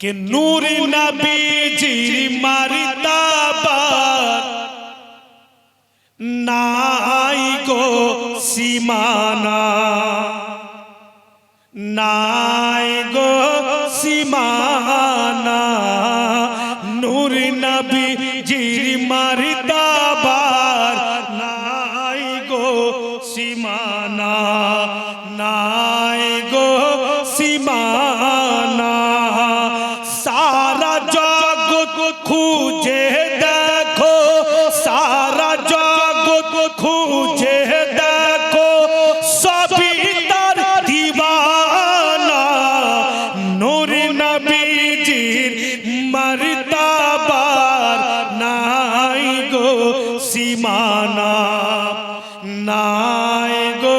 कि नूर नबीजी मर्तबा नाई गो सीमाना, नाई गो सीमाना। नूर नबीजी मर्तबा नाई गो सीमाना, नाई गो सीमाना। सारा जगत खूजे देखो, सारा जगत खूजे देखो, सभी तर दीवाना। नूर नबीजीर मर्तबार नाई गो सीमाना, नाई गो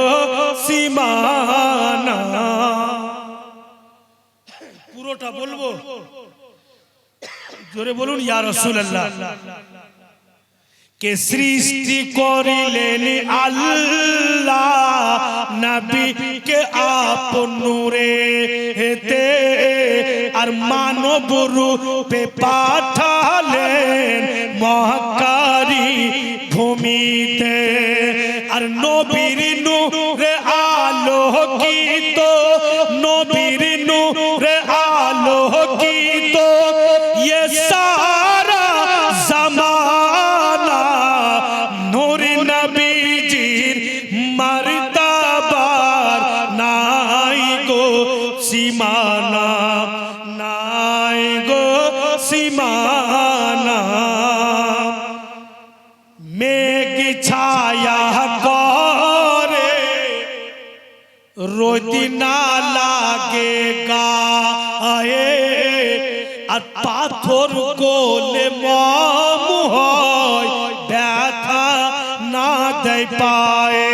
सीमाना। পুরোটা বলবো, জোরে বলুন ইয়া রাসূলুল্লাহ। কে সৃষ্টি করিলেন আল্লাহ নবীকে আপন নূরে হেতে, আর মানব রূপে পাঠালেন মহাকারী ভূমিতে। আর নবীর নূরে আলোকিত, নবীর নূরে আলোকিত ये सारा ज़माना। नूर नबीजीर मर्तबार नाई गो सीमाना, नाई गो सीमाना। मेघ छाया करे रोद ना लागे गाए, আর পাথর কোলে মম হয় ব্যথা না দেয় পায়ে।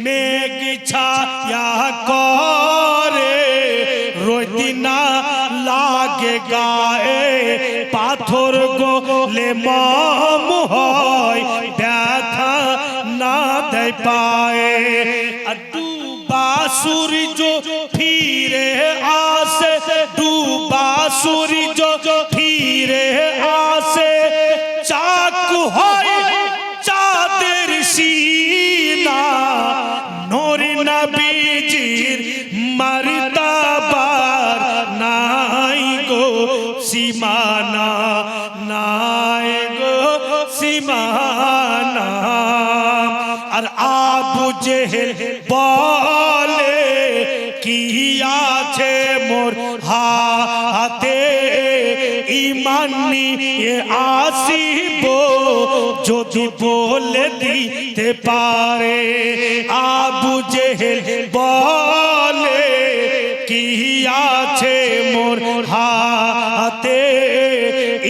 মেঘ ছায়া করে রোদ না লাগে গায়ে, পাথর কোলে মম হয় ব্যথা না দেয় পায়ে। আর ডুবা সূর্য ফিরে আসে, ডুবা সূর্য ফিরে আসে, চাক হয় চাঁদের সিনা। নূর নবীজির মর্তবার নাই গো সীমানা, নাই গো সীমানা। আর আবু জেহেল বলে কি আছে মোর হাতে, ঈমান নিয়ে আসিব যদি বলে দিতে পারে। আবু জেহেল বলে কি আছে মোর হাতে,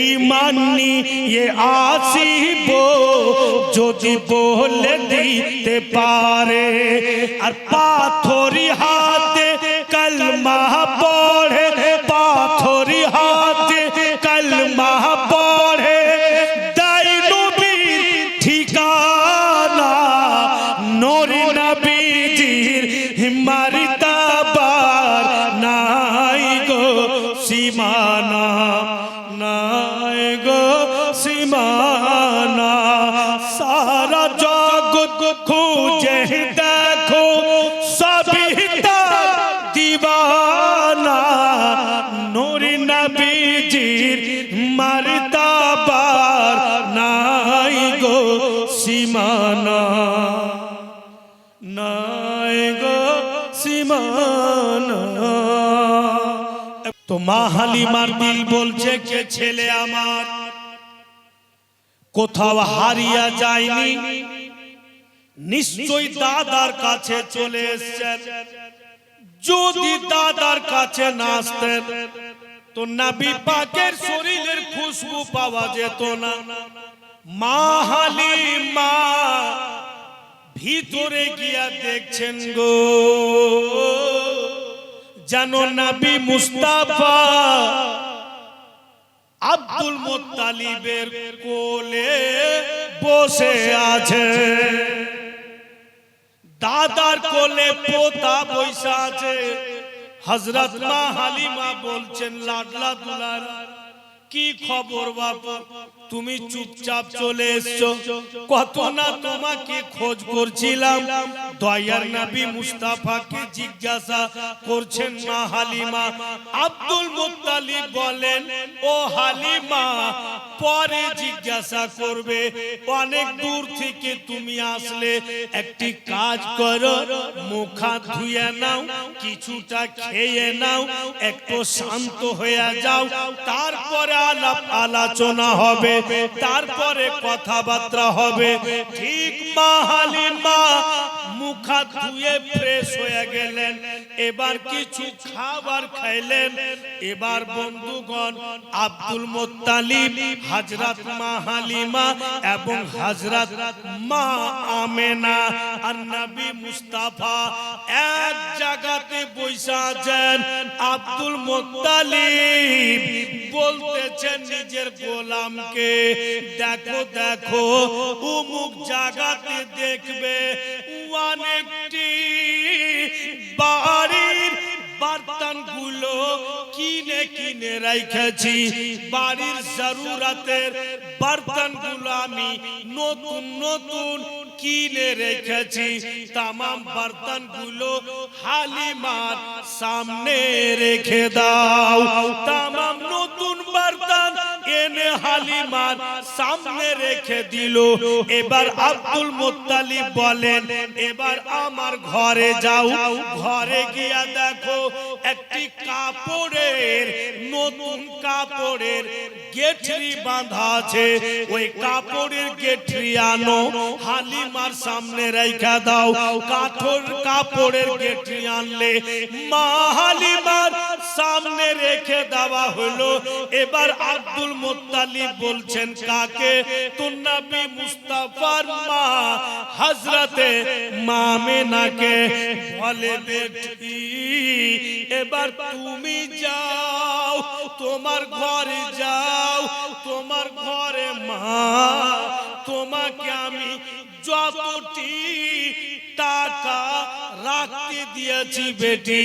ঈমান নিয়ে আসিব যদি বলে দিতে পারে। আর পাথরি হাতে কলমা পড়ে, পাথরি হাতে কলমা পড়ে, দেয় নবীর ঠিকানা। নূর নবীজির মর্তবার নাই গো সীমানা, নাই গো সীমানা। সারা জগৎ খুঁজে দেখো, সবই তার দিওয়ানা। নূর নবীজির মর্তবার নাই গো সীমানা, নাই গো সীমানা। তো মা হালিমার দিল বলছে কে ছেলে আমার কোথাও হারিয়ে যায়নি, নিশ্চয়ই দাদার কাছে চলে এসেছেন। যদি দাদার কাছে না আসতেন তো নবী পাকের শরীরের খুশবু পাওয়া যেত না। মা হালিমা ভিতরে গিয়া দেখছেন গো, জানো নবী মুস্তাফা আব্দুল মুত্তালিবের কোলে বসে আছে। দাদার কোলে পোতা বৈশা আছে, হযরত মা হালিমা বলছেন, লাডলা দুলার কি খবর বাবা, তুমি চুপচাপ চলে এসছো, কত না তোমাকে খোঁজ করছিলাম। দয়ার নবী মুস্তাফাকে জিজ্ঞাসা করছেন মা হালিমা। আব্দুল মুত্তালিব বলেন, ও হালিমা পরে জিজ্ঞাসা করবে, অনেক দূর থেকে তুমি আসলে, একটি কাজ করো, মুখ হাত ধুয়ে নাও, কিছুটা খেয়ে নাও, একটু শান্ত হয়ে যাও, তারপরে আলাপ আলোচনা হবে, তারপরে কথাবার্তা হবে। ঠিক মা হালিমা মুখ হাত ধুয়ে ফ্রেশ হয়ে গেলেন, এবার কিছু খাবার খাইলেন। এবার বন্ধুগণ আব্দুল মুত্তালিব, হযরত মা হালিমা এবং হযরত মা আমেনা আর নবী মুস্তাফা এক জায়গাতে বসে আছেন। আব্দুল মুত্তালিব বলতেছেন নিজের গোলামকে, দেখো দেখো অমুক জায়গাতে দেখবে অনেকটি বাড়ির বর্তনগুলো কিনে কিনে রেখেছি, বাড়ির জরুরতের বর্তনগুলো আমি নতুন নতুন কিনে রেখেছি। तमाम बर्तनগুলো হালিমার সামনে রেখে দাও। तमाम নতুন বর্তন এনে হালিমার সামনে রেখে দিল। এবার আব্দুল মুত্তালিব বলেন, এবার আমার ঘরে যাও, ঘরে গিয়া দেখো একটি কাপড়ের, নতুন কাপড়ের গেঠরি বাঁধা আছে, ওই কাপড়ের গেঠরি আনো, হালিমার সামনে রেখে দাও। কাপড়ের গেঠরি আনলে মা হালিমার সামনে রেখে দেওয়া হলো। এবার আব্দুল মুত্তালিব বলছেন কাকে? তো নবী মুস্তাফার মা হযরতে মা আমেনাকে বলে, বেটি এবার তুমি যাও, তোমার ঘরে যাও, তোমার ঘরে মা তোমাকে আমি যতটি টাকা রাখতে দিয়েছি বেটি,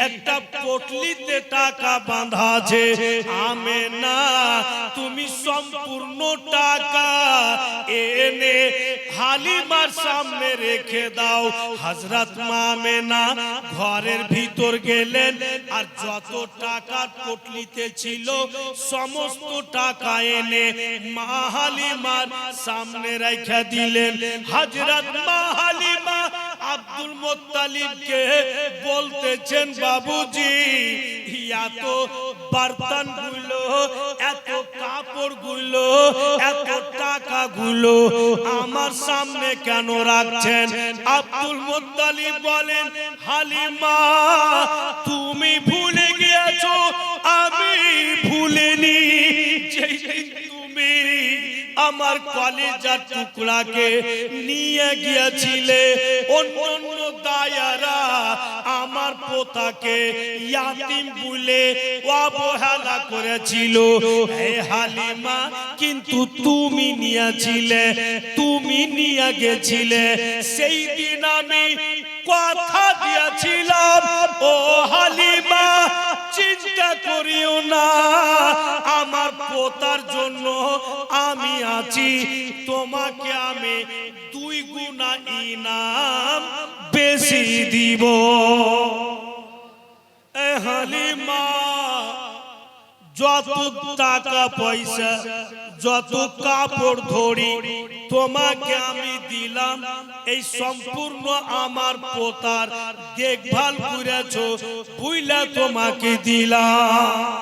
একটা পটলিতে টাকা বাঁধা আছে, আমেনা তুমি সম্পূর্ণ টাকা এনে হালিমার সামনে রেখে দাও। হযরত মা আমেনা ঘরের ভিতর গেলেন, আর যত টাকা পটলিতে ছিল সমস্ত টাকা এনে মা হালিমার সামনে রেখে দিলেন। হযরত মা হালিমা আব্দুল মুত্তালিবকে বলতেছেন, বাবুজি এত বর্তনগুলো, এত কাপড়গুলো, এত টাকাগুলো আমার সামনে কেন রাখছেন? আব্দুল মুত্তালিব বলেন, হালিমা তুমি ভুলে গিয়েছো, আমি ভুলিনি। তুমি আমার কলিজার টুকরাকে নিয়ে গিয়েছিলে, অন্য দায়ারা আমার পোতাকে ইয়াতিম বলে অবহেলা করেছিল। হে হালিমা, কিন্তু তুমি নিয়েছিলে, তুমি নিয়ে গেছিলে। সেই দিন আমি কথা দিয়েছিলাম, ও হালিমা চিন্তা করিও না, আমার পোতার জন্য আমি আছি, তোমাকে আমি 2 গুণা ইনাম বেশি দিব। এ হালিমা, যত টাকা পয়সা, যত কাপড় ধরি তোমাকে আমি দিলাম, এই সম্পূর্ণ আমার পোতার দেখভাল করেছো, বুইলা তোমাকে দিলাম,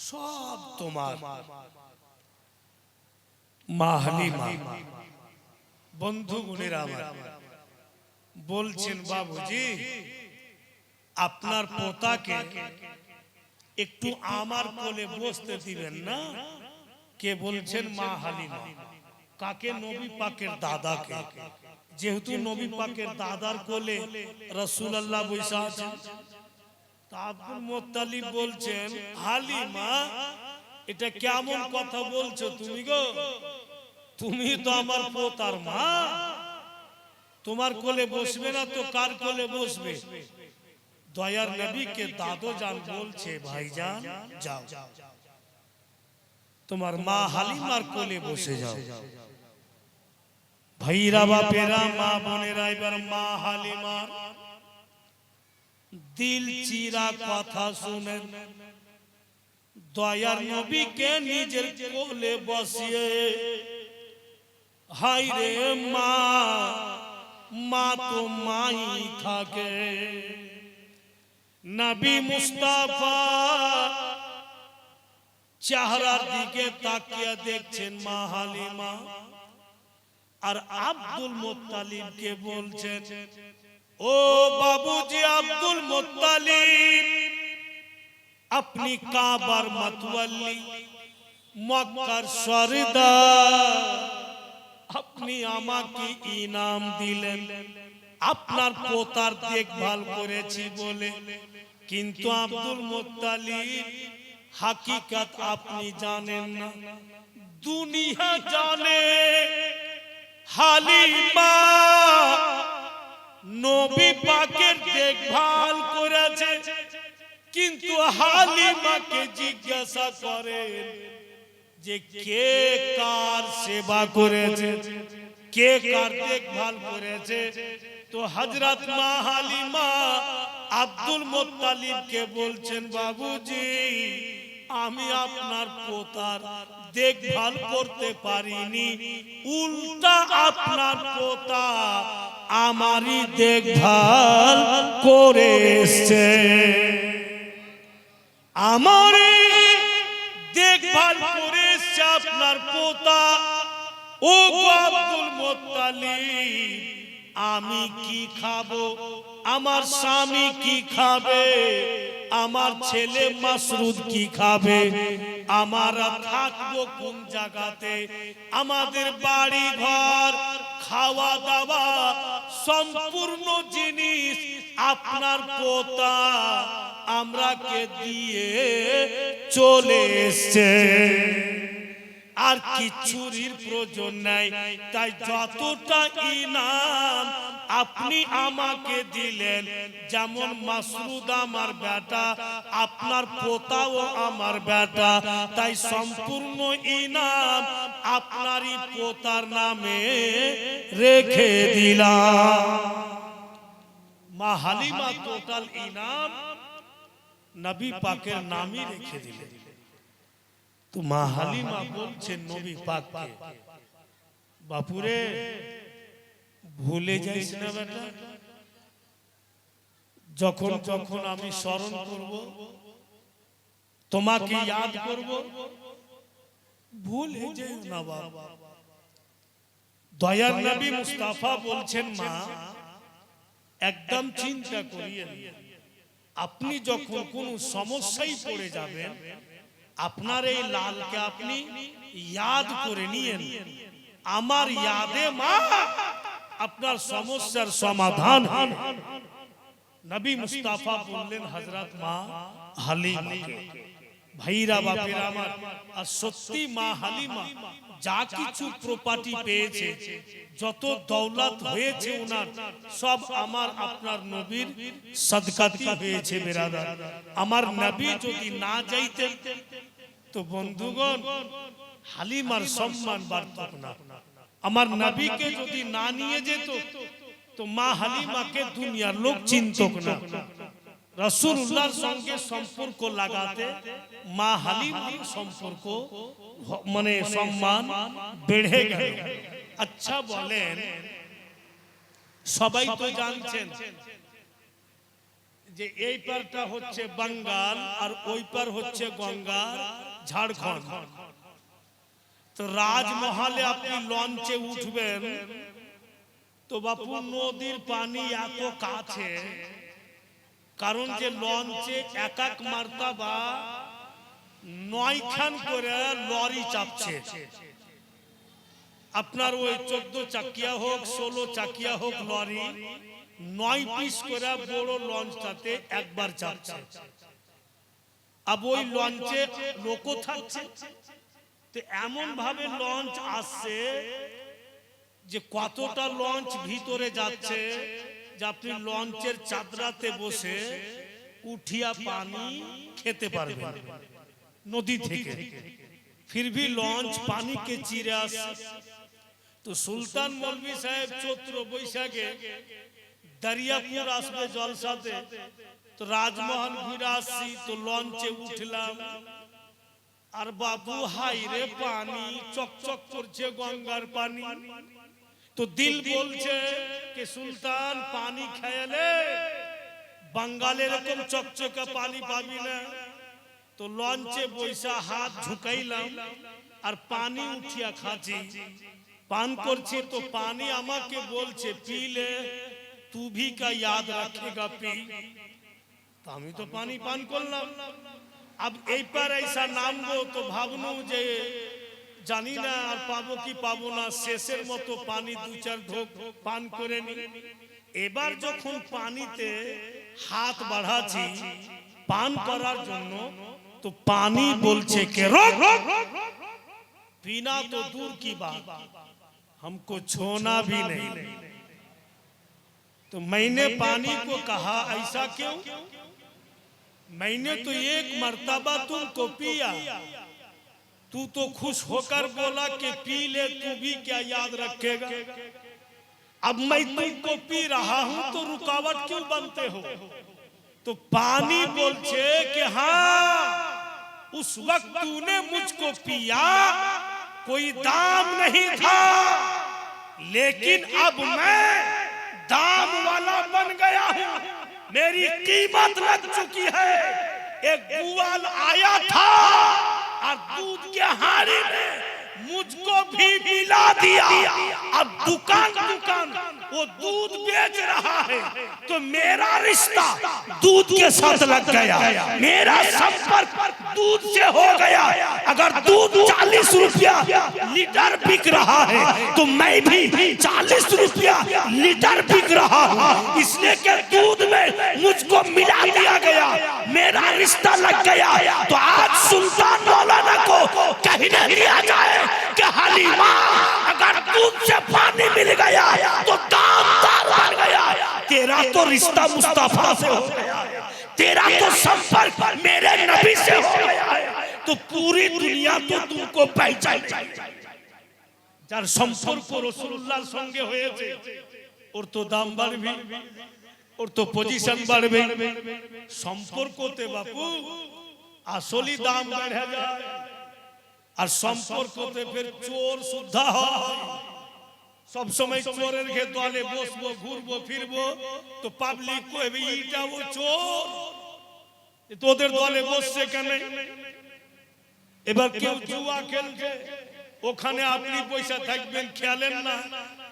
সব তোমার। মা হালিমা বন্ধু গুণেরা আমার বলছেন, বাবুজি আপনার পোতাকে একটু আমার কোলে বসতে দিবেন না? কে বলছেন? মা হালিমা। কাকে? নবী পাকের দাদাকে। যেহেতু নবী পাকের দাদার কোলে রাসূলুল্লাহ বসে আছেন, আব্দুল মুত্তালিব বলছেন, হালিমা এটা কেমন কথা বলছো তুমি গো? তুমি তো আমার পোতার মা, তোমার কোলে বসবে না তো কার কোলে বসবে? দয়ার নবীকে দাদো জান বলছে, ভাইজান যাও, তোমার মা হালিমার কোলে বসে যাও। ভাইরা বাপেরা, মা বোনেরা, এবার মা হালিমার দিল চিরা কথা শুনেন, দয়ার নবীকে নিজের কোলে বসিয়ে, হায় রে মা, মা তো মাই থাকে। নবী মুস্তাফা চেহারার দিকে তাকিয়ে দেখছেন মা হালিমা, আর আব্দুল মুত্তালিবকে বলছেন, ও বাবুজি আব্দুল মুত্তালিব, আপনি কাবার মাতওয়াল্লি, মক্কার সরদার, আপনি আমাকে ইনাম দিলেন, আপনার পোতার দেখভাল করেছি বলে। কিন্তু আব্দুল মুত্তালিব, হাকিকত আপনি জানেন না, দুনিয়া জানে হালিমা নবী পাকের দেখভাল করেছে। কিন্তু হালিমাকে জিজ্ঞাসা করেন যে কে কার সেবা করেছে, কে কার দেখভাল করেছে। তো হযরত মা হালিমা আব্দুল মুত্তালিবকে বলছেন, বাবুজি আমি আপনার পোতার দেখভাল করতে পারিনি, উল্টা আপনার পোতা আমারই দেখভাল করে এসেছে, আমারই দেখভাল করে এসেছে আপনার পোতা। ও আব্দুল মুত্তালিব, আমি কি খাবো, আমার স্বামী কি খাবে, আমার ছেলে মাসরুদ কি খাবে, আমরা থাকবো কোন জায়গাতে, আমাদের বাড়ি ঘর খাওয়া দাওয়া সম্পূর্ণ জিনিস আপনার পোতা আমরাকে দিয়ে চলে এসেছে, আর কিছুরির প্রয়োজন নাই। তাই যতটা ইনাম আপনি আমাকে দিলেন, যেমন মাসরুদ আমার বেটা, আপনার পোতাও আমার বেটা, তাই সম্পূর্ণ ইনাম আপনারই পোতার নামে রেখে দিলাম। মা হালিমা টোটাল ইনাম নবী পাকের নামই রেখে দিলেন। তো মা হালিমা বলছেন নবী পাককে, বাপুরে ভুলে যাইস না বেটা, যখন যখন আমি স্মরণ করব, তোমাকে ইয়াদ করব, ভুলে যাইও না বাবা। দয়ার নবী মুস্তাফা বলছেন, মা একদম চিন্তা করিয়েন, আপনি যখন কোন সমস্যায় পড়ে যাবেন, আপনার এই লালকে আপনি ইয়াদ করে নিয়েন, আমার ইয়াদে মা আপনার সমস্যার সমাধান। নবী মুস্তাফা বললেন হযরত মা হালিমাকে। ভাইরা বাপেরা আমার, আর সত্যি মা হালিমা যা কিছু প্রপার্টি পেয়েছে, যত দৌলত হয়েছে ওনার, সব আমার আপনার নবীর সদকাতি হয়েছে। বেরাদার আমার, নবী যদি না যাইতেন তো বন্ধুগণ হালিমার সম্মান বাড়ত না। আমার নবীকে যদি না নিয়ে যেত তো মা হালিমাকে দুনিয়ার লোক চিনত না। রাসূলুল্লাহর সঙ্গে সম্পর্ক লাগাতে মা হালিমার সম্পর্ক মানে সম্মান বেড়ে গেল। আচ্ছা বলেন, সবাই তো জানছেন যে এই পারটা হচ্ছে বাঙ্গাল আর ওই পার হচ্ছে গঙ্গার ঝাড়খণ্ড। তো রাজমহলে আপনি লঞ্চে উঠবেন তো বাপু নদীর পানি এত কাছে, কারণ যে লঞ্চে এক এক মার্তাবা 9 খান করে লরি চাপছে। আপনার ওই 14 চাকিয়া হোক 16 চাকিয়া হোক লরি 9 পিস করে বড় লঞ্চটাতে একবার চাপছে। আর ওই লঞ্চে লোকও থাকছে। তো এমন ভাবে লঞ্চ আসছে যে কতটা লঞ্চ ভিতরে যাচ্ছে যে আপনি লঞ্চের চাদরাতে বসে উঠিয়া পানি খেতে পারবে নদী থেকে, फिर भी लॉन्च पानी के चीरे আসে। तो सुल्तान मौलवी साहेब चैत्र बैशाखे दरियापुर আসবে জলসাতে, तो राजमहल घुরে আসছি, तो লঞ্চে উঠলাম, আর বাবু হাই রে পানি চকচক করছে গঙ্গার পানি। तो दिल বলছে कि सुल्तान पानी খেয়ালে বাঙালি এরকম চকচকা পানি পাবি না। तो লঞ্চে বৈশা হাত ঝুঁকাইলাম আর পানি উঠিয়া খাচ্ছি, পান করছি। तो पानी আমাকে বলছে पी ले तू भी का याद रखेगा पी। तो আমি তো পানি পান করলাম। अब এই পার ऐसा নামবো তো ভাবনু যে জানি না আর পাবো কি পাবো না, শেষের মতো পানি দু চার ঢোক পান করে নি। এবার যখন পানিতে হাত বাড়াচ্ছি পান করার জন্য, तो पानी बोलছে के रोक, पीना तो दूर की बात हमको छोना भी नहीं। तो मैंने पानी को कहा ऐसा क्यों, मैंने तो एक मर्तबा तुमको पिया, तू तो खुश होकर बोला कि पी ले तू भी क्या याद रखेगा। अब मैं तुमको पी रहा हूं तो रुकावट क्यों बनते हो। तो पानी बोलছে कि हाँ उस वक्त तूने मुझको पिया कोई दाम नहीं था, लेकिन अब मैं दाम वाला बन गया हूं, मेरी कीमत लग चुकी है। एक ग्वाल आया था और दूध के हारी में मुझको भी मिला दिया। अब दुकान दुकान वो दूध बेच रहा है, तो मेरा रिश्ता दूध के साथ लग गया, मेरा संपर्क दूध से हो गया। अगर दूध 40 रुपया लीटर बिक रहा है तो मैं भी 40 रुपया लीटर बिक रहा हूँ, इसलिए कि दूध में मुझको मिला दिया गया, मेरा रिश्ता लग गया। तो आज सुल्तान मौलाना को कहने दिया जाए कि हलीमा अगर दूध से पानी मिल गया तो दामदार बन गया, तेरा तो रिश्ता मुस्तफा से हो गया, तेरा तो संपर्क मेरे नबी से हो गया, तो पूरी दुनिया तो तुमको पहचान যার সম্পর্ক রাসূলুল্লাহর সঙ্গে হয়েছে ওর তো দাম বাড়বে, ওর তো পজিশন বাড়বে। সম্পর্কতে বাপু আসলি দাম বেড়ে যায়, আর সম্পর্কতে ফের চোর সুদ্ধা হয়। সব সময় চোরের ঘে দলে বসবো ঘুরবো ফিরবো তো পাবলিক কইবে এইটা ও চোর, তোদের দলে বসছে কেন। এবার কেউ জুয়া খেলছে, ওখানে আপনি পয়সা থাকবেন খেলেন না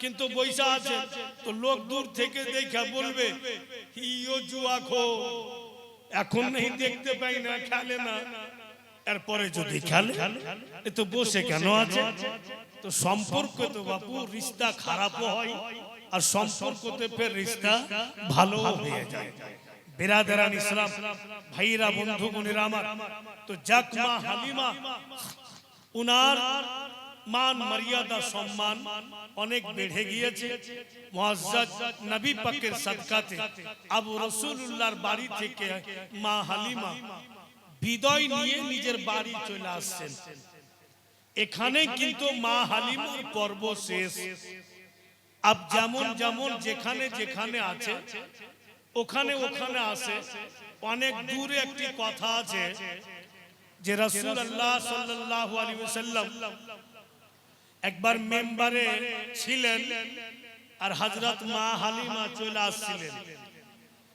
কিন্তু পয়সা আছে, তো লোক দূর থেকে দেখা বলবে ইও জুয়া খো, এখন নেই দেখতে পাই না খেলে না, এরপরে যদি খেলে এ তো বসে কেন আছে। তো সম্পর্ক তো বাপু রিশতা খারাপও হয় আর সম্পর্কতে ফের রিশতা ভালো হয়ে যায়। বিরাদারান ইসলাম ভাইরা বন্ধু বোনেরা আমার, তো জাকমা হালিমা উনার মান মর্যাদা সম্মান অনেক বেড়ে গিয়েছে মুআজ্জাজ নবী পাকের সাদকাতে। আবু রাসূলুল্লাহর বাড়ি থেকে মা হালিমা বিদায় নিয়ে নিজের বাড়ি চলে আসছেন। এখানে কিন্তু মা হালিমার পর্ব শেষ। আব যেমন যেমন যেখানে যেখানে আছে ওখানে ওখানে আসে। অনেক দূরে একটি কথা আছে যে রাসূলুল্লাহ সাল্লাল্লাহু আলাইহি ওয়াসাল্লাম একবার মেম্বারে ছিলেন আর হযরত মা হালিমা চলে আসছিলেন।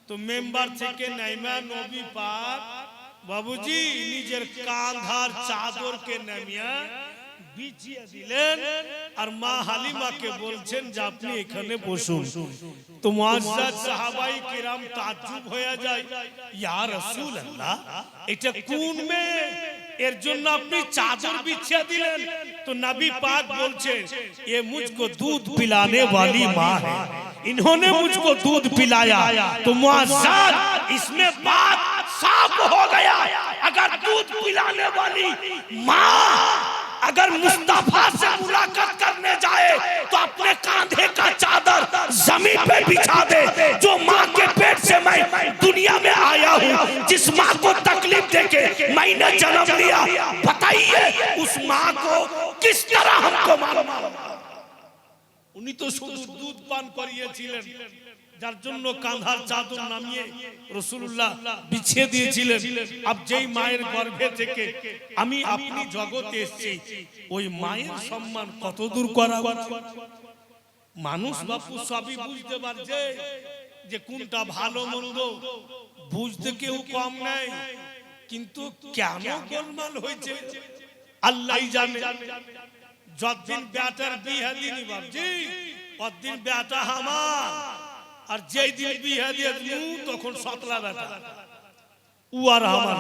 তো মেম্বার থেকে নাইমা নবী পাক বাবুজি নিজের কাঁধার চাদরকে নামিয়ে বিছিয়ে দিলেন আর মা হালিমাকে বলছেন যে আপনি এখানে বসুন। তো মুআজ্জাজ সাহাবায়ে কিরাম তাজ্জুব হয়ে যায়, ইয়া রাসূলুল্লাহ এটা কোন মেয়ে এর জন্য আপনি চাদর বিছিয়ে দিলেন। तो नबी पाक बोलছে ये मुझको दूध पिलाने वाली माँ है, इन्होंने मुझको दूध पिलाया। तो मुआज्जाज इसमें बात साफ हो गया, अगर दूध पिलाने वाली माँ अगर मुस्तफा से मुलाकात करने जाए तो अपने कांधे का चादर जमीन पे बिछा दे, जो माँ के पेट पेट से मैं दुनिया में आया हूँ, जिस माँ को तकलीफ देके मैंने जन्म लिया, बताइए उस माँ को किस तरह हमको मालूम। উনি তো শুধু দুধ পান করিয়েছিলেন, যার জন্য কাঁধার চাদর নামিয়ে রাসূলুল্লাহ বিছিয়ে দিয়েছিলেন। আব যেই মায়ের গর্ভে থেকে আমি আপনি জগতে এসেছি, ওই মায়ের সম্মান কত দূর করা উচিত। মানুষ বাপু সবই বুঝতে পারছে যে কোনটা ভালো মন্দ, বুঝতে কেউ কম নাই, কিন্তু কেন গোলমাল হয়েছে আল্লাহই জানে। যতদিন বেটার বিয়ে দিনি বাবজি, ততদিন বেটা আমার, আর যেই দিন বিয়ে দিয়ে দিলু তখন সতলা বেটা উ আর আমার।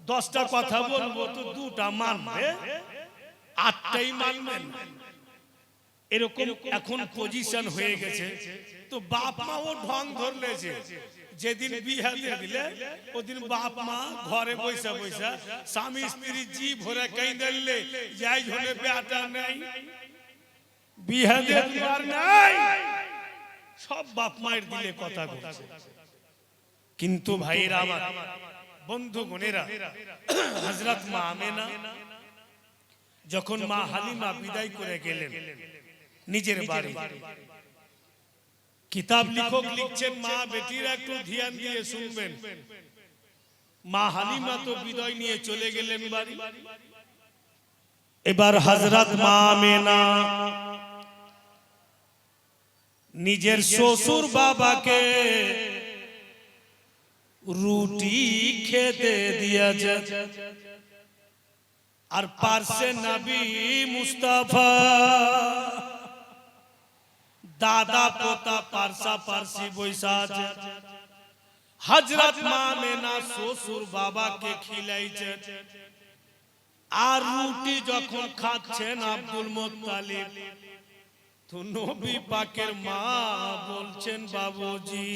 10টা কথা বলবো তো 2টা মানবে, 8টাই মানবেন, এরকম এখন পজিশন হয়ে গেছে। তো বাপ মাও ঢং ধরলেছে, যেদিন বিয়ে দিয়ে দিলে ওদিন বাপ মা ঘরে বৈশা বৈশা স্বামী স্ত্রী জি ভরে কাইন্দলে, যাই হলে বেটা নেই, বিয়ে দিয়ে দিবার নাই, সব বাপ মায়ের দিলে কথা বলছে। কিন্তু ভাইরা আমার, বন্ধু বোনেরা, হযরত মা আমেনা যখন মা হালিমা বিদায় করে গেলেন নিজের বাড়ি, কিতাব লেখক লিখছেন, মা বেটিরা একটু ধ্যান দিয়ে শুনবেন। মা হালিমা তো বিদায় নিয়ে চলে গেলেন বাড়ি, এবার হযরত মা আমেনা নিজের শ্বশুর বাবাকে রুটি খেতে দিয়েছে, আর পার্শ্বে নবী মুস্তাফা দাদা পোতা পার্সা পার্সি বৈশা আছে। হযরত মা আমেনা শ্বশুর বাবাকে খিলাইছে, আর রুটি যখন খাচ্ছেন আব্দুল মুত্তালিব, তো নবী পাকের মা বলছেন, বাবুজি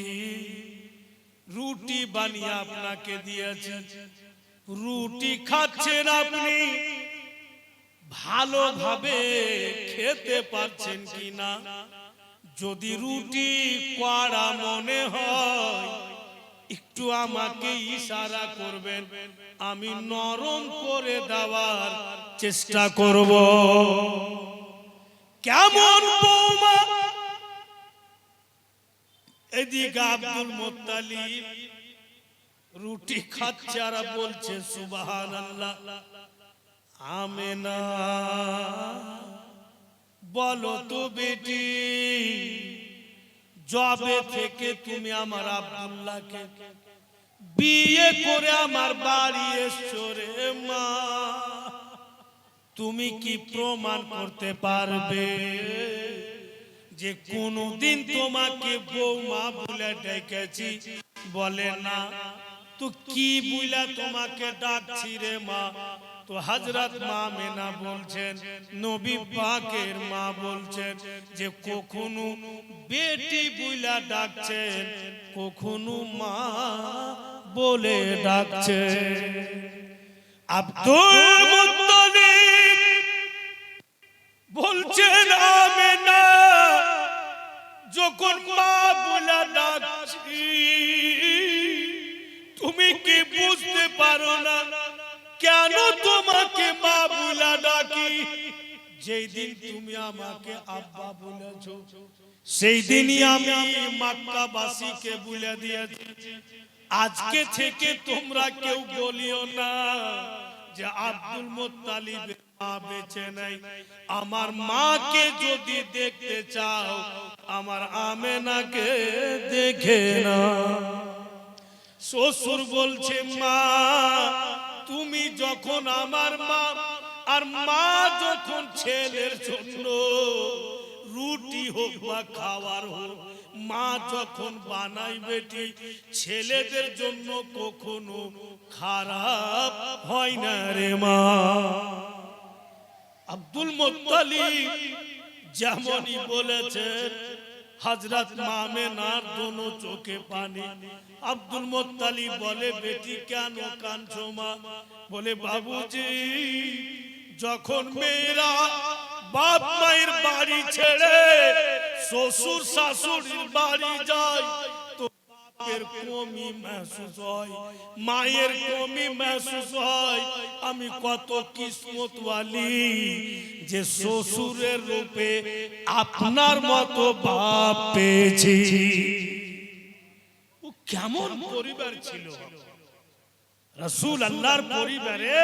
রুটি বানিয়ে আপনাকে দিয়েছে, রুটি খাচ্ছেন আপনি, ভালোভাবে খেতে পারছেন কিনা, যদি রুটি কড়া মনে হয় একটু আমাকে ইশারা করবেন, আমি নরম করে দেওয়ার চেষ্টা করব। কেমন বৌমা! এদিকে আব্দুল মুত্তালিব রুটি খাচ্ছে আর বলছে সুবহানাল্লাহ। আমেনা বলো তো বেটি, জবে থেকে তুমি আমার আব্দুল্লাহকে বিয়ে করে আমার বাড়ি এসছো রে মা, তুমি কি প্রমাণ করতে পারবে যে কোনদিন তোমাকে বৌমা বলে ডেকেছি? বলে না। তো কি বইলা তোমাকে ডাকছি রে মা? তো হযরত মা আমেনা বলছেন, নবী পাকের মা বলছেন যে কখনো বেটি বইলা ডাকছেন, কখনো মা বলে ডাকছেন। আব্দুল মুত্তালিব বলছেন, আমেনা যখন মা বলে ডাকছি তুমি কি বুঝতে পারো না কেন তোমাকে মা বলে ডাকি? যেই দিন তুমি আমাকে আব্বা বলেছো, সেই দিনই আমি মক্কাবাসীকে বলে দিয়েছি, আজকে থেকে তোমরা কেউ বলিও না যে আব্দুল মুত্তালিবের মা বেঁচে নাই। আমার মাকে যদি দেখতে চাও, আমার আমেনাকে দেখে না। শ্বশুর বলছে, মা তুমি যখন আমার মা, আর মা যখন ছেলের জন্য রুটি হোক বা খাওয়ার হোক, মা যখন বানাই বেটি ছেলেদের জন্য কখনো খারাপ হয় না রে মা। আব্দুল মুত্তালিব যেমনই বলেছে, হযরত মা আমেনার দোনো চোখে পানি। আব্দুল মুত্তালিব বলে, বেটি কেন কাঁদছো মা? বলে, বাবুজি যখন মেয়েরা বাপ মায়ের বাড়ি ছেড়ে শ্বশুর শাশুড়ির বাড়ি যায়, বাপের কমি महसूस হয়, মায়ের কমি महसूस হয়। আমি কত কিসমতওয়ালি যে শ্বশুরের রূপে আপনার মতো বাপ পেয়েছি। ও কেমন পরিবার ছিল রাসূল আল্লাহর পরিবারে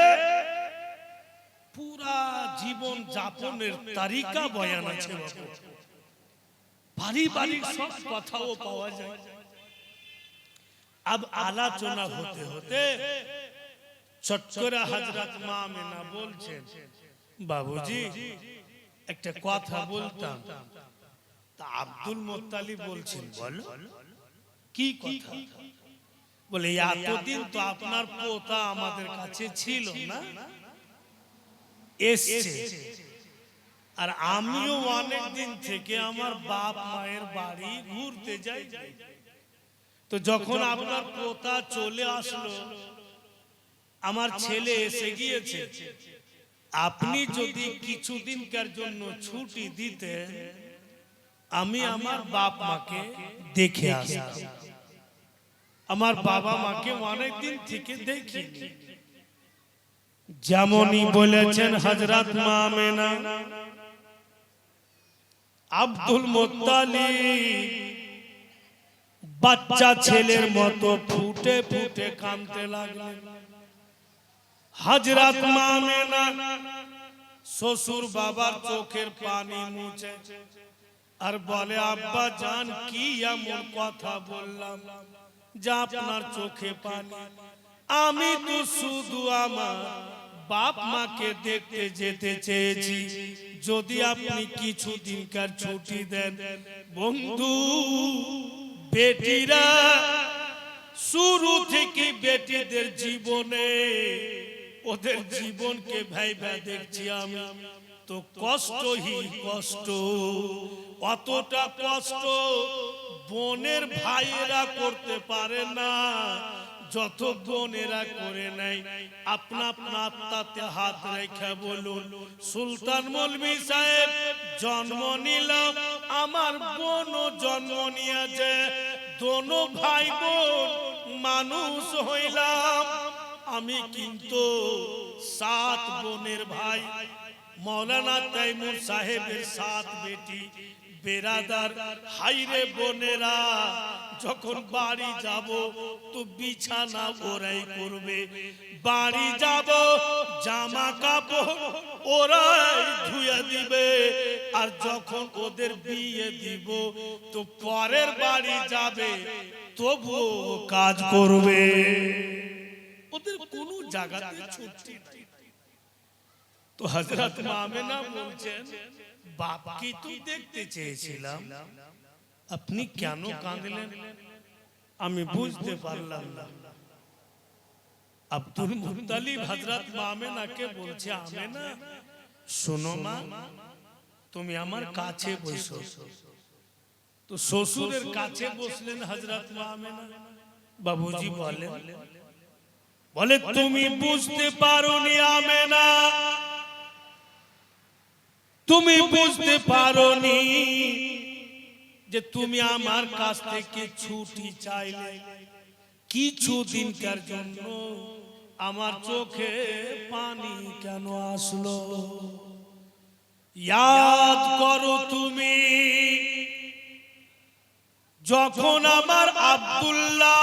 পুরা জীবন যাপনের তারিকা বয়ান আছে। পারিবারিক সব কথাও পাওয়া যায়। अब আলোচনা হতে হতে ছোট করে হযরত মা আমেনা বলছেন, বাবুজি একটা কথা বলতাম। তা আব্দুল মুত্তালিব বলছেন, বলো কি কথা? বলে এতদিন তো আপনার পোতা আমাদের কাছে ছিল না, এসছে, আর আমিও অনেক দিন থেকে আমার বাপ মায়ের বাড়ি ঘুরতে যাই। তো যখন আপনার পোতা চলে আসলো, আমার ছেলে এসে গিয়েছে, আপনি যদি কিছুদিনকার জন্য ছুটি দিতেন, আমি আমার বাপ মাকে দেখে আসতাম। আমার বাবা মাকে অনেক দিন থেকে দেখি। যেমনই বলেছেন হযরত মা আমেনা, আব্দুল মুত্তালিব বাচ্চা ছেলের মতো ফুটে ফুটে কাঁদতে লাগলেন। হযরত মা আমেনা শ্বশুর বাবার চোখের পানি মুছে আর বলে, আব্বা জান কি এমন কথা বললাম যা আপনার চোখে পানি? আমি তো শুধু আমার বাপ মাকে দেখতে যেতে চেয়েছি, যদি আপনি কিছুদিনকার ছুটি দেন। বন্ধু, বেটিরা শুরু থেকে বেটিদের জীবনে ওদের জীবনকে ভাইবা দেখছি আমি, তো কষ্টই কষ্ট। অতটা কষ্ট বোনের ভাইয়েরা করতে পারে না যত বোনেরা করে নেয়। আপনা আপনাতে হাত রেখে বলুন, সুলতান মৌলভী সাহেব জন্ম নিল, আমার বোনও জন্ম নিয়েছে, দোনো ভাই বোন মানুষ হইলাম। আমি কিন্তু 7 বোনের ভাই। মৌলানা তাইমুর সাহেবের 7 বেটি বেরাদার। হাইরে বোনেরা, যখন বাড়ি যাব তো বিছানা ওরাই করবে, বাড়ি যাব জামা কাপড় ওরাই ধুয়ে দিবে, আর যখন ওদের বিয়ে দিব তো পরের বাড়ি যাবে তবুও কাজ করবে। ওদের কোনো জায়গাতে ছুটি নাই। তো হযরত মা আমেনা বলছেন, বাপকে তো দেখতে চেয়েছিলাম, আপনি কেন কাঁদলেন? আমি বুঝতে পারলাম না। আব্দুল মুত্তালিব হযরত মা আমেনাকে বলছে, আমেনা শোনো মা, তুমি আমার কাছে বসো। তো শ্বশুরের কাছে বসলেন হযরত মা আমেনা। বাবুজি বলে তুমি বুঝতে পারোনি আমেনা, তুমি বুঝতে পারোনি যে তুমি আমার কাছ থেকে ছুটি চাইলে কিছুদিনকার জন্য, আমার চোখে পানি কেন আসলো? ইয়াদ করো তুমি যখন আমার আব্দুল্লাহ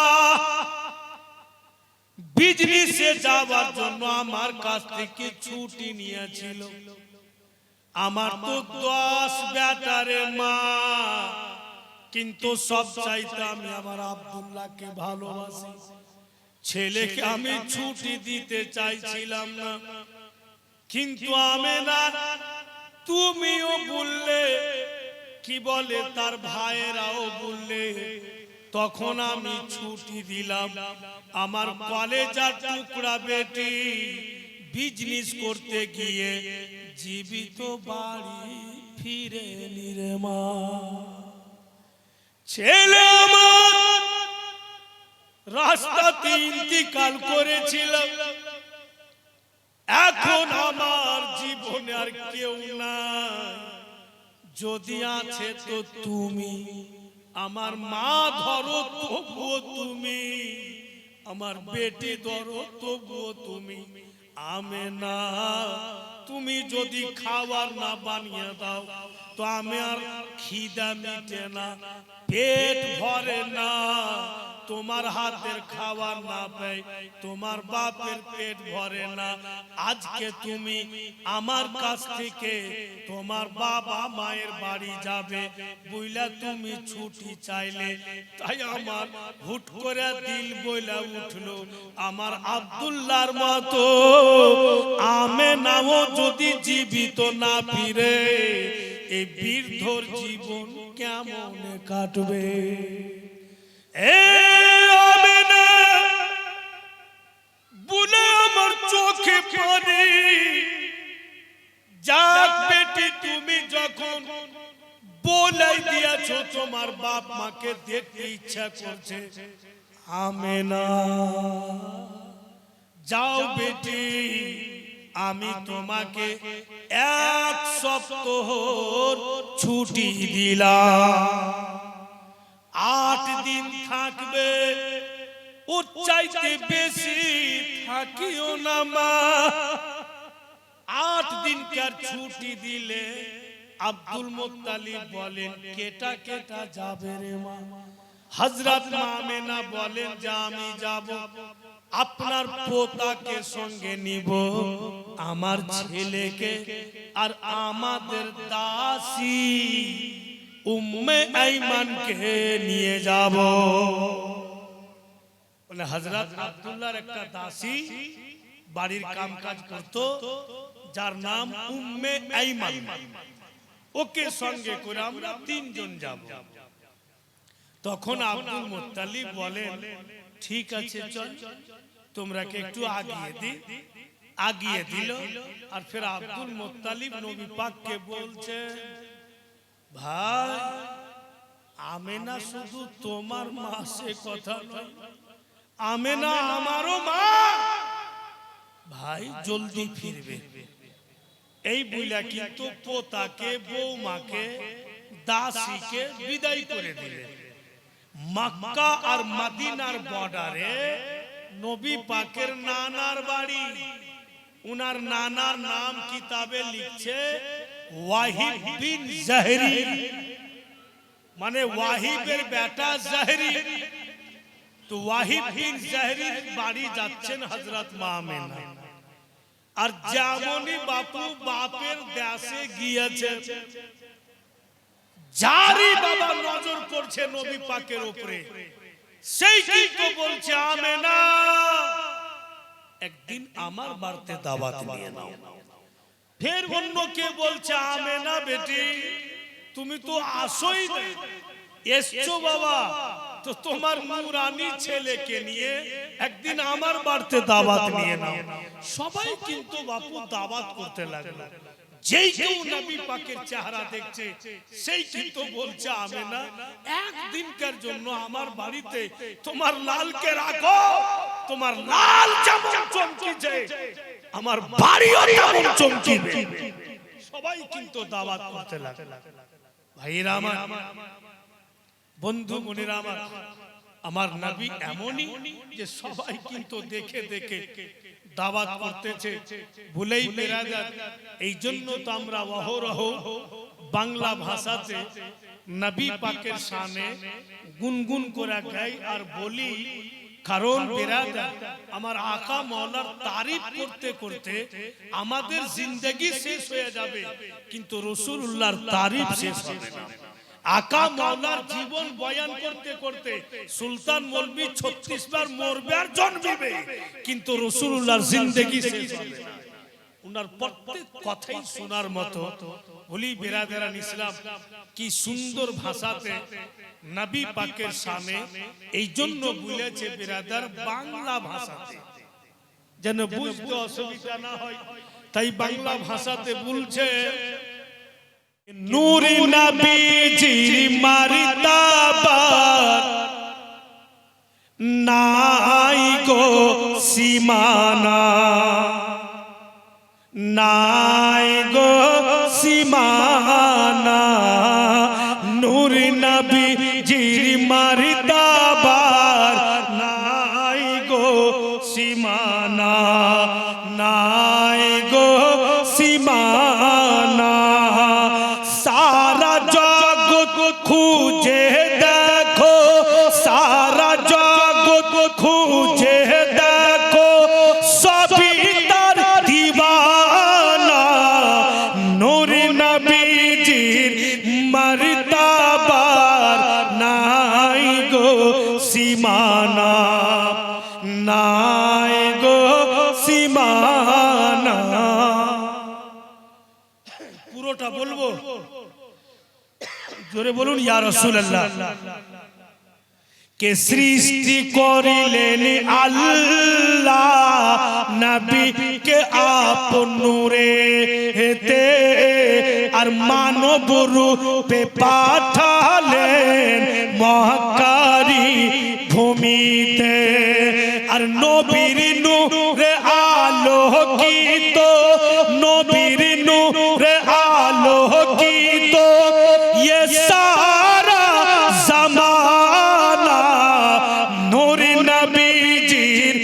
বিজনেসে যাওয়ার জন্য আমার কাছ থেকে ছুটি নিয়েছিল। আমার তো 10 বেটারে মা, কিন্তু সব চাইতে আমি আমার আব্দুল্লাহকে ভালোবাসি। ছেলেকে আমি ছুটি দিতে চাইছিলাম না, কিন্তু আমেনা তুমিও বললে, কি বলে তার ভাইয়েরাও বললে, তখন আমি ছুটি দিলাম। আমার কলেজার টুকরা বেটি বিজনেস করতে গিয়ে জীবিত বাড়ি ফিরে নিরে মা। ছেলে আমার রাস্তাতে ইন্তিকাল করেছিল, এখন আমার জীবনে আর কেউ নাই, যদি আছে তো তুমি আমার মা ধরো তবুও তুমি, আমার বেটি ধরো তবুও তুমি। আমেনা তুমি যদি খাবার না বানিয়ে দাও তো আমি আর খিদা মিটে না, পেট ভরে না। তোমার হাতের খাবার না পাই তোমার বাপের পেট ভরে না। আজকে তুমি আমার কাছ থেকে তোমার বাবা মায়ের বাড়ি যাবে বইলা তুমি ছুটি চাইলে, তাই আমার হুট করে দিল বইলা উঠলো আমার আব্দুল্লাহর মতো আমেনাও যদি জীবিত না ফিরে এই বৃদ্ধর জীবন কেমন কাটবে। বলে আমার চোখে পানি, যাক বেটি তুমি যখন বলাই দিয়েছো তোমার বাপ মাকে দেখতে ইচ্ছা করছে, আমেনা যাও বেটি, আমি তোমাকে 1 সপ্তাহ ছুটি দিলাম, 8 দিন থাকবে, ওর চাইতে বেশি থাকিও না মা। 8 দিনকার ছুটি দিলে আব্দুল মুত্তালিব বলেন কেটা কেটা যাবে রে মা? হযরত মা আমেনা বলেন যে আমি যাব, আপনার পোতাকে সঙ্গে নিব, আমার ছেলেকে আর আমাদের দাসী উম্মে আইমানকে নিয়ে যাব। বলে হযরত আব্দুল্লাহর একটা দাসী বাড়ির কামকাজ করত যার নাম উম্মে আইমান, ওকে সঙ্গে করে আমরা 3 জন যাব। তখন আব্দুল মুত্তালিব বলেন ঠিক আছে চল, তোমরাকে একটু আগিয়ে দি। আগিয়ে দিল। আর ফির আব্দুল মুত্তালিব নবী পাককে বলছে ভাই আমেনা শুধু তোমার মা, সে কথা নয়, আমেনা আমারও মা, ভাই জলদি ফিরবে। এই বইলা কিন্তু পোতাকে বৌমাকে দাসীকে বিদায় করে দিলেন। মক্কা আর মদিনার বর্ডারে নবী পাকের নানার বাড়ি, উনার নানার নাম কিতাবে লিখছে ওয়াহিব বিন জাহরি, মানে ওয়াহিবের বেটা জাহরি। তো ওয়াহিব বিন জাহরির বাড়ি যাচ্ছেন হযরত মা আমেনা। আর যেমনই বাপু বাপের দেশে গিয়েছে, যারই বাবা নজর পড়ছে নবী পাকের উপরে, সেই কিন্তু বলছে আমেনা একদিন আমার বাড়িতে দাওয়াত নিয়ে নাও। ফের অন্য কে বলছে আমেনা বেটি তুমি তো আসোই না, এসছো বাবা তো তোমার নুরানি ছেলেকে নিয়ে একদিন আমার বাড়িতে দাওয়াত নিয়ে নাও। সবাই কিন্তু বাপু দাওয়াত করতে লাগলো। যেই কেউ নবী পাকের চেহারা দেখছে সেই কিন্তু বলছে আমেনা একদিনকার জন্য আমার বাড়িতে তোমার লালকে রাখো, তোমার লাল যেমন চমকিছে আমার বাড়িও তেমন চমকিবে। সবাই কিন্তু দাওয়াত করতে লাগলো। ভাইরা আমার, বন্ধু মনিরা আমার, আমার নবী এমনই যে সবাই কিন্তু দেখে দেখে দাওয়াত করতেছে। ভুলেই বেরাদার, এই জন্য তো আমরা অহরহ বাংলা ভাষাতে নবী পাকের শানে গুনগুন করে গাই আর বলি, কারণ বেরাদার আমার আকা মাওলার তারিফ করতে করতে আমাদের জিন্দেগি শেষ হয়ে যাবে, কিন্তু রাসূলুল্লাহর তারিফ শেষ হবে না। আকা মাওলার জীবন বয়ান করতে করতে সুলতান মৌলভী 36 বার মরবে আর জন্মবে, কিন্তু রাসূলুল্লাহর জিন্দেগি শেষ হবে না। উনার প্রত্যেক কথাই শোনার মতো। বলি বেরাদারান ইসলাম, কি সুন্দর ভাষাতে নবী পাকের শানে, এই জন্য বলেছে বেরাদার বাংলা ভাষাতে, যেন বুঝতে অসুবিধা না হয়, তাই বাংলা ভাষাতে বলছে নূরে নবীজির মার্তাবার নাই গো সীমানা, নাই গো সীমানা, নূরে নবীজির সীমানা। পুরোটা বলবো, জোরে বলুন ইয়া রাসূলুল্লাহ। কে সৃষ্টি করিলেন আল্লাহ নবীকে আপন নূরে হেতে, আর মানব রূপে পাঠালেন মহাকারী ভূমিতে। আর নবীর নূরে আলোকিত, নবীর নূরে আলোকিত ये सारा ज़माना नूर नबीजीर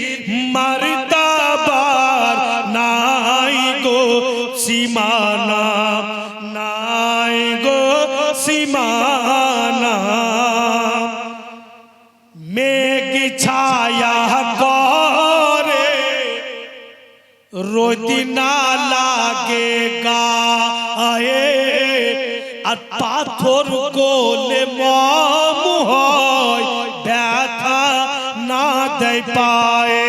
मर्तबार नाई गो सीमाना, नाई गो सीमाना। मेघ छाया करे रोद ना लागे गाए, আর পাথর কোলে মম হয় ব্যথা না দেয় পায়ে।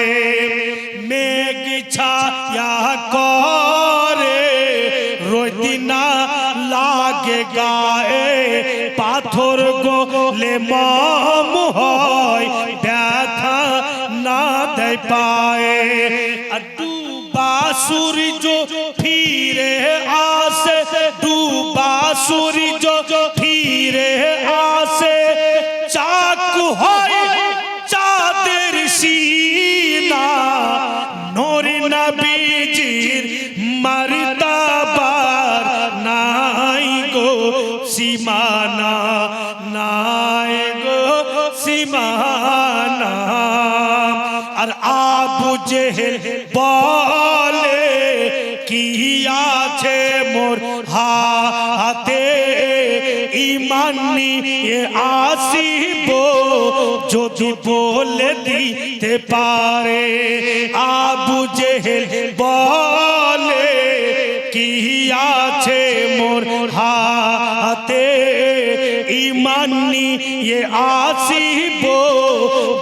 মেঘ ছায়া করে রোদ না লাগে গায়ে, পাথর কোলে মম হয় ব্যথা না দেয় পায়ে। আর ডুবা সূর্য ফিরে আসে, ডুবা সূর্য ফিরে আসে, চাক হয় চাঁদের সিনা, নূর নবীজির মর্তবার নাই গো সীমানা, নাই গো সীমানা। আর আবু জেহেল বলে কি আছে মোর হাতে, ঈমান নিয়ে আসিব যদি বলে দিতে পারে। আবু জেহেল বলে কি আছে মোর হাতে, ঈমান নিয়ে আসিব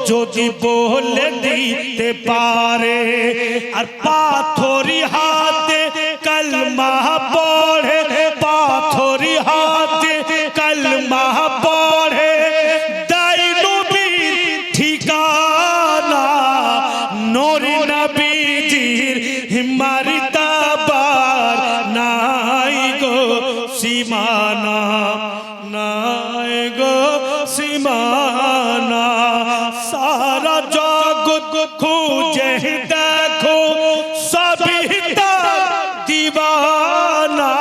যদি বলে দিতে পারে। আর পাথরি হাতে কলমা পড়ে, পাথরি হাতে কলমা পড়ে, দেয় নবীর ঠিকানা, নূর নবীজির মর্তবার নাই গো সীমানা, নাই গো সীমানা। সারা জগৎ খুঁজে দেখো সবই তার দিওয়ানা,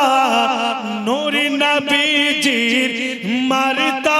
নূর নবীজির মর্তবা